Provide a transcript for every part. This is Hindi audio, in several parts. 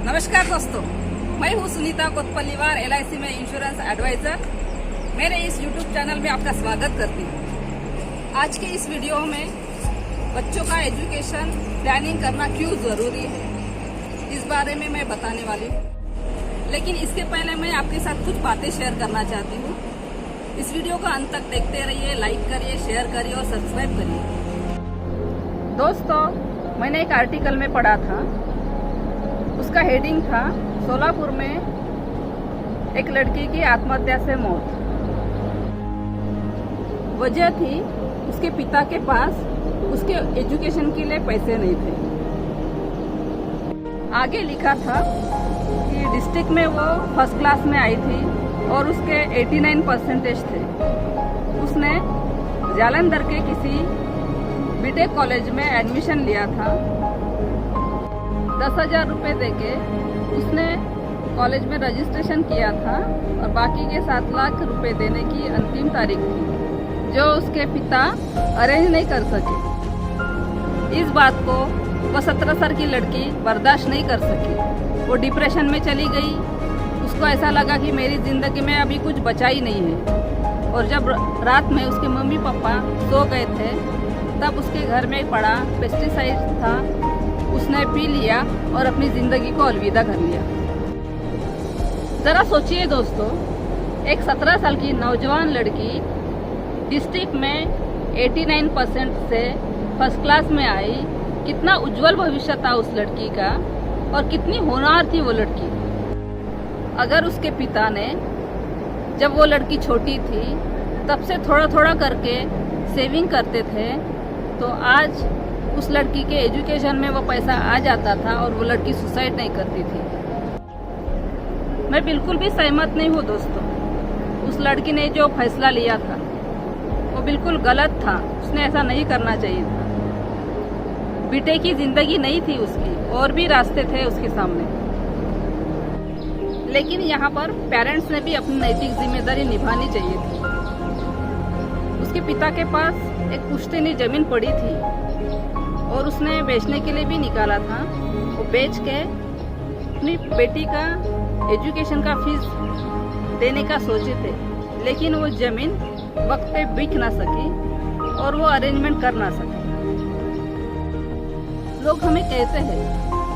नमस्कार दोस्तों, मैं हूं सुनीता कोतपल्लीवार, LIC में इंश्योरेंस एडवाइजर। मेरे इस YouTube चैनल में आपका स्वागत करती हूं। आज के इस वीडियो में बच्चों का एजुकेशन प्लानिंग करना क्यों जरूरी है, इस बारे में मैं बताने वाली हूं। लेकिन इसके पहले मैं आपके साथ कुछ बातें शेयर करना चाहती हूं। इस वीडियो को अंत तक देखते रहिए, लाइक करिए, शेयर करिए और सब्सक्राइब करिए। दोस्तों, मैंने एक आर्टिकल में पढ़ा था, उसका हेडिंग था सोलापुर में एक लड़की की आत्महत्या से मौत। वजह थी उसके पिता के पास उसके एजुकेशन के लिए पैसे नहीं थे। आगे लिखा था कि डिस्ट्रिक्ट में वो फर्स्ट क्लास में आई थी और उसके 89% थे। उसने जालंधर के किसी बीटेक कॉलेज में एडमिशन लिया था। 10,000 रुपये देके उसने कॉलेज में रजिस्ट्रेशन किया था और बाकी के 7 लाख रुपए देने की अंतिम तारीख थी, जो उसके पिता अरेंज नहीं कर सके। इस बात को वो 17 साल की लड़की बर्दाश्त नहीं कर सकी। वो डिप्रेशन में चली गई। उसको ऐसा लगा कि मेरी जिंदगी में अभी कुछ बचा ही नहीं है। और जब रात में उसके मम्मी पापा सो गए थे, तब उसके घर में पड़ा पेस्टिसाइड था, उसने पी लिया और अपनी जिंदगी को अलविदा कर लिया। जरा सोचिए दोस्तों, एक 17 साल की नौजवान लड़की डिस्ट्रिक्ट में 89% से फर्स्ट क्लास में आई। कितना उज्जवल भविष्य था उस लड़की का और कितनी होनहार थी वो लड़की। अगर उसके पिता ने, जब वो लड़की छोटी थी, तब से थोड़ा थोड़ा करके सेविंग करते थे, तो आज उस लड़की के एजुकेशन में वो पैसा आ जाता था और वो लड़की सुसाइड नहीं करती थी। मैं बिल्कुल भी सहमत नहीं हूँ दोस्तों। उस लड़की ने जो फैसला लिया था वो बिल्कुल गलत था। उसने ऐसा नहीं करना चाहिए था। बेटे की जिंदगी नहीं थी उसकी, और भी रास्ते थे उसके सामने। लेकिन यहाँ पर पेरेंट्स ने भी अपनी नैतिक जिम्मेदारी निभानी चाहिए थी। उसके पिता के पास एक पुश्तैनी जमीन पड़ी थी और उसने बेचने के लिए भी निकाला था। वो बेच के अपनी बेटी का एजुकेशन का फीस देने का सोचे थे, लेकिन वो जमीन वक्त पे बिक ना सकी और वो अरेंजमेंट कर ना सके। लोग हमें कहते हैं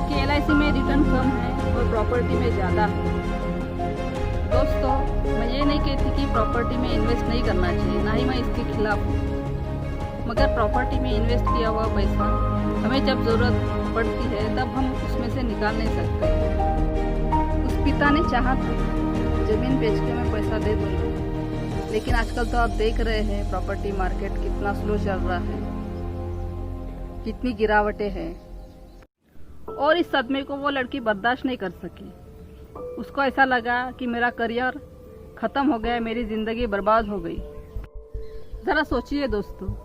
कि LIC में रिटर्न कम है और प्रॉपर्टी में ज़्यादा है। दोस्तों, मैं ये नहीं कहती कि प्रॉपर्टी में इन्वेस्ट नहीं करना चाहिए, ना ही मैं इसके खिलाफ हूँ। मगर प्रॉपर्टी में इन्वेस्ट किया हुआ पैसा हमें जब ज़रूरत पड़ती है तब हम उसमें से निकाल नहीं सकते। उस पिता ने चाहा था ज़मीन बेच के मैं पैसा दे दूँगा, लेकिन आजकल तो आप देख रहे हैं प्रॉपर्टी मार्केट कितना स्लो चल रहा है, कितनी गिरावटें हैं। और इस सदमे को वो लड़की बर्दाश्त नहीं कर सकी। उसको ऐसा लगा कि मेरा करियर ख़त्म हो गया, मेरी ज़िंदगी बर्बाद हो गई। ज़रा सोचिए दोस्तों,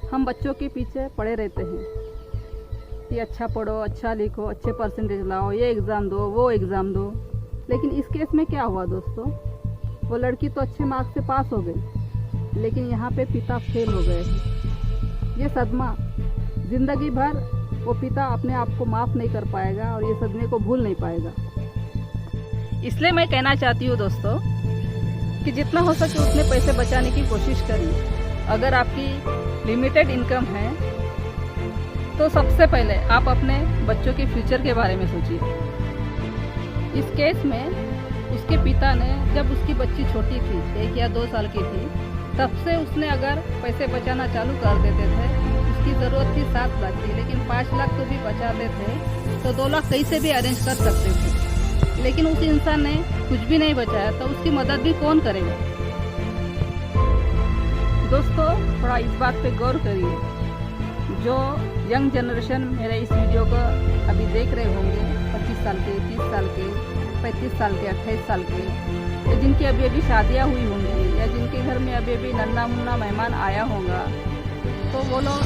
हम बच्चों के पीछे पड़े रहते हैं कि अच्छा पढ़ो, अच्छा लिखो, अच्छे परसेंटेज लाओ, ये एग्ज़ाम दो, वो एग्ज़ाम दो। लेकिन इस केस में क्या हुआ दोस्तों? वो लड़की तो अच्छे मार्क्स से पास हो गई, लेकिन यहाँ पे पिता फेल हो गए हैं। ये सदमा जिंदगी भर वो पिता अपने आप को माफ़ नहीं कर पाएगा और ये सदमे को भूल नहीं पाएगा। इसलिए मैं कहना चाहती हूँ दोस्तों कि जितना हो सके उतने पैसे बचाने की कोशिश करिए। अगर आपकी लिमिटेड इनकम है तो सबसे पहले आप अपने बच्चों के फ्यूचर के बारे में सोचिए। इस केस में उसके पिता ने, जब उसकी बच्ची छोटी थी, 1 या 2 साल की थी, तब से उसने अगर पैसे बचाना चालू कर देते थे। उसकी ज़रूरत थी 7 लाख की, लेकिन 5 लाख तो भी बचाते थे तो 2 लाख कैसे भी अरेंज कर सकते थे। लेकिन उस इंसान ने कुछ भी नहीं बचाया, तो उसकी मदद भी कौन करेगा? दोस्तों, थोड़ा इस बात पे गौर करिए। जो यंग जनरेशन मेरे इस वीडियो को अभी देख रहे होंगे, 25 साल के, 30 साल के, 35 साल के, 28 साल के, या जिनकी अभी अभी शादियां हुई होंगी, या जिनके घर में अभी अभी नन्ना मुन्ना मेहमान आया होगा, तो वो लोग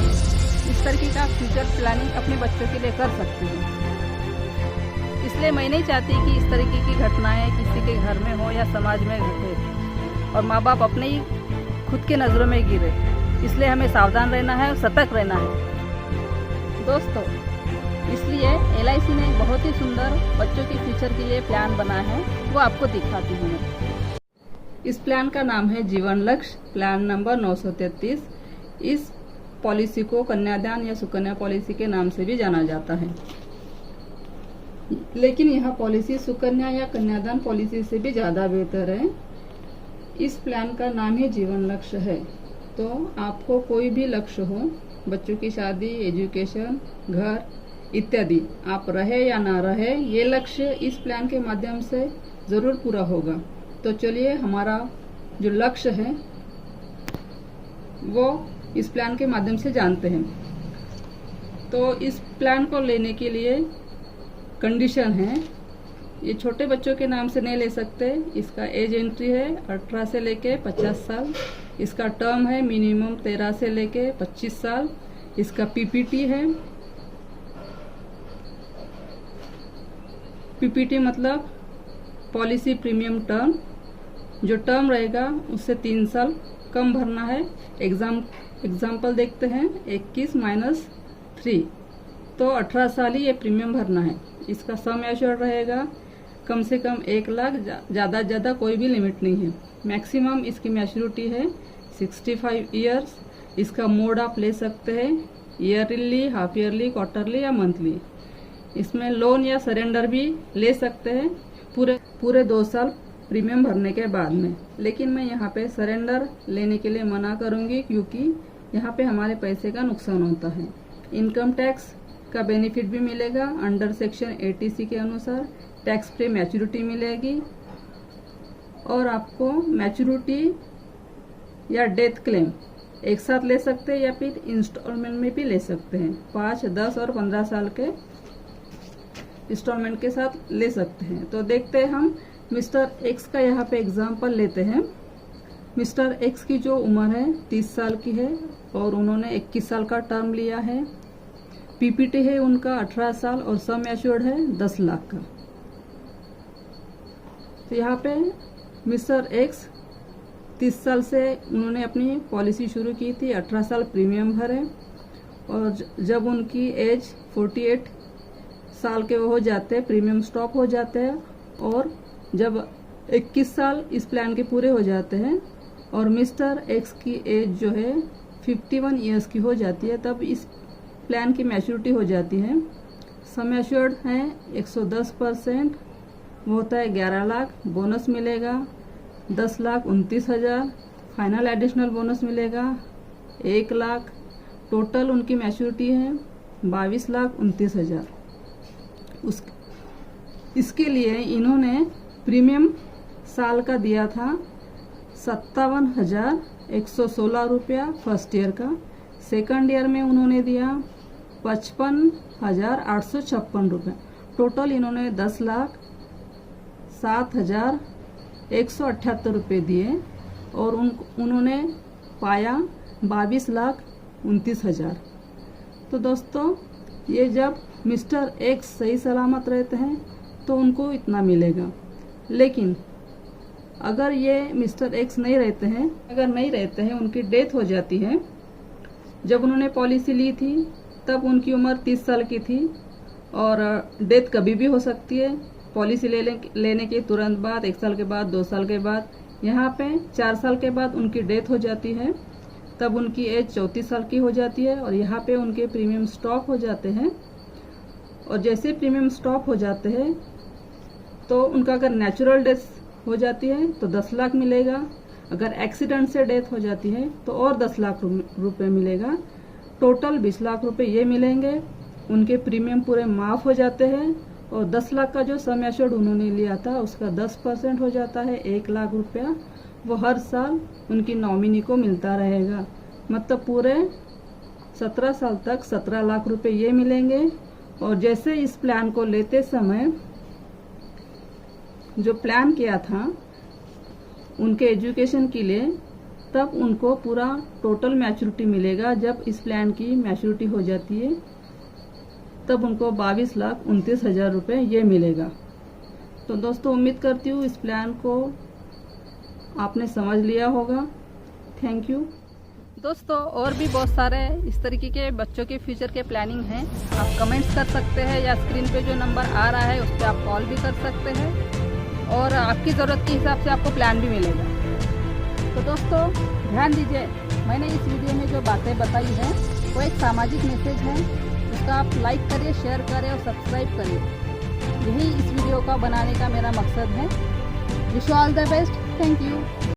इस तरीके का फ्यूचर प्लानिंग अपने बच्चों के लिए कर सकते हैं। इसलिए मैं नहीं चाहती कि इस तरीके की घटनाएं किसी के घर में हो या समाज में घटे और माँ बाप अपने ही खुद के नज़रों में गिरे। इसलिए हमें सावधान रहना है और सतर्क रहना है। दोस्तों, इसलिए LIC ने एक बहुत ही सुंदर बच्चों के फ्यूचर के लिए प्लान बनाया है, वो आपको दिखाती हूँ मैं। इस प्लान का नाम है जीवन लक्ष्य, प्लान नंबर 933। इस पॉलिसी को कन्यादान या सुकन्या पॉलिसी के नाम से भी जाना जाता है, लेकिन यह पॉलिसी सुकन्या या कन्यादान पॉलिसी से भी ज़्यादा बेहतर है। इस प्लान का नाम ही जीवन लक्ष्य है। तो आपको कोई भी लक्ष्य हो, बच्चों की शादी, एजुकेशन, घर इत्यादि, आप रहे या ना रहे, ये लक्ष्य इस प्लान के माध्यम से ज़रूर पूरा होगा। तो चलिए हमारा जो लक्ष्य है वो इस प्लान के माध्यम से जानते हैं। तो इस प्लान को लेने के लिए कंडीशन है, ये छोटे बच्चों के नाम से नहीं ले सकते। इसका एज एंट्री है 18 से लेके 50 साल। इसका टर्म है मिनिमम 13 से लेके 25 साल। इसका PPT है। PPT मतलब पॉलिसी प्रीमियम टर्म। जो टर्म रहेगा उससे 3 साल कम भरना है। एग्जाम्पल देखते हैं, 21 - 3 तो 18 साल ही ये प्रीमियम भरना है। इसका सम एश्योर्ड रहेगा कम से कम 1 लाख, ज़्यादा से ज़्यादा कोई भी लिमिट नहीं है। मैक्सिमम इसकी मैच्योरिटी है 65 ईयर्स। इसका मोड आप ले सकते हैं ईयरली, हाफ ईयरली, क्वार्टरली या मंथली। इसमें लोन या सरेंडर भी ले सकते हैं पूरे 2 साल प्रीमियम भरने के बाद में। लेकिन मैं यहाँ पे सरेंडर लेने के लिए मना करूँगी, क्योंकि यहाँ पे हमारे पैसे का नुकसान होता है। इनकम टैक्स का बेनिफिट भी मिलेगा अंडर सेक्शन 80C के अनुसार। टैक्स फ्री मैच्योरिटी मिलेगी और आपको मैच्योरिटी या डेथ क्लेम एक साथ ले सकते हैं या फिर इंस्टॉलमेंट में भी ले सकते हैं। 5, 10 और 15 साल के इंस्टॉलमेंट के साथ ले सकते हैं। तो देखते हैं हम मिस्टर एक्स का यहाँ पे एग्जाम्पल लेते हैं। मिस्टर एक्स की जो उम्र है 30 साल की है और उन्होंने 21 साल का टर्म लिया है। PPT है उनका 18 साल और सम एश्योर्ड है 10 लाख का। तो यहाँ पे मिस्टर एक्स 30 साल से उन्होंने अपनी पॉलिसी शुरू की थी, 18 साल प्रीमियम भरे और जब उनकी एज 48 साल के हो जाते हैं, प्रीमियम स्टॉप हो जाते हैं। और जब 21 साल इस प्लान के पूरे हो जाते हैं और मिस्टर एक्स की एज जो है 51 ईयर्स की हो जाती है, तब इस प्लान की मैच्योरिटी हो जाती है। सम एश्योर्ड है 110%, वो होता है 11 लाख। बोनस मिलेगा 10,29,000। फाइनल एडिशनल बोनस मिलेगा 1 लाख। टोटल उनकी मैच्योरिटी है 22,29,000। इसके लिए इन्होंने प्रीमियम साल का दिया था 57,116 रुपया फर्स्ट ईयर का। सेकंड ईयर में उन्होंने दिया 55,856 रुपये। टोटल इन्होंने 10,07,178 रुपये दिए और उन्होंने पाया 22,29,000। तो दोस्तों ये जब मिस्टर एक्स सही सलामत रहते हैं तो उनको इतना मिलेगा। लेकिन अगर ये मिस्टर एक्स नहीं रहते हैं, उनकी डेथ हो जाती है। जब उन्होंने पॉलिसी ली थी तब उनकी उम्र 30 साल की थी और डेथ कभी भी हो सकती है। पॉलिसी लेने के तुरंत बाद, 1 साल के बाद, 2 साल के बाद, यहाँ पे 4 साल के बाद उनकी डेथ हो जाती है। तब उनकी एज 34 साल की हो जाती है और यहाँ पे उनके प्रीमियम स्टॉप हो जाते हैं। और जैसे प्रीमियम स्टॉप हो जाते हैं तो उनका अगर नेचुरल डेथ हो जाती है तो 10 लाख मिलेगा। अगर एक्सीडेंट से डेथ हो जाती है तो और 10 लाख रुपए मिलेगा। टोटल 20 लाख रुपए ये मिलेंगे। उनके प्रीमियम पूरे माफ़ हो जाते हैं और 10 लाख का जो सम एश्योर्ड उन्होंने लिया था उसका 10% हो जाता है 1 लाख रुपया। वो हर साल उनकी नॉमिनी को मिलता रहेगा। मतलब पूरे 17 साल तक 17 लाख रुपए ये मिलेंगे। और जैसे इस प्लान को लेते समय जो प्लान किया था उनके एजुकेशन के लिए, तब उनको पूरा टोटल मैच्योरिटी मिलेगा। जब इस प्लान की मैच्योरिटी हो जाती है तब उनको 22,29,000 रुपये ये मिलेगा। तो दोस्तों उम्मीद करती हूँ इस प्लान को आपने समझ लिया होगा। Thank you. दोस्तों और भी बहुत सारे इस तरीके के बच्चों के फ्यूचर के प्लानिंग हैं। आप कमेंट्स कर सकते हैं या स्क्रीन पे जो नंबर आ रहा है उस पर आप कॉल भी कर सकते हैं और आपकी ज़रूरत के हिसाब से आपको प्लान भी मिलेगा। तो दोस्तों ध्यान दीजिए, मैंने इस वीडियो में जो बातें बताई हैं वो एक सामाजिक मैसेज है, उसका आप लाइक करिए, शेयर करें और सब्सक्राइब करिए। यही इस वीडियो का बनाने का मेरा मकसद है। Wish you all the best. Thank you.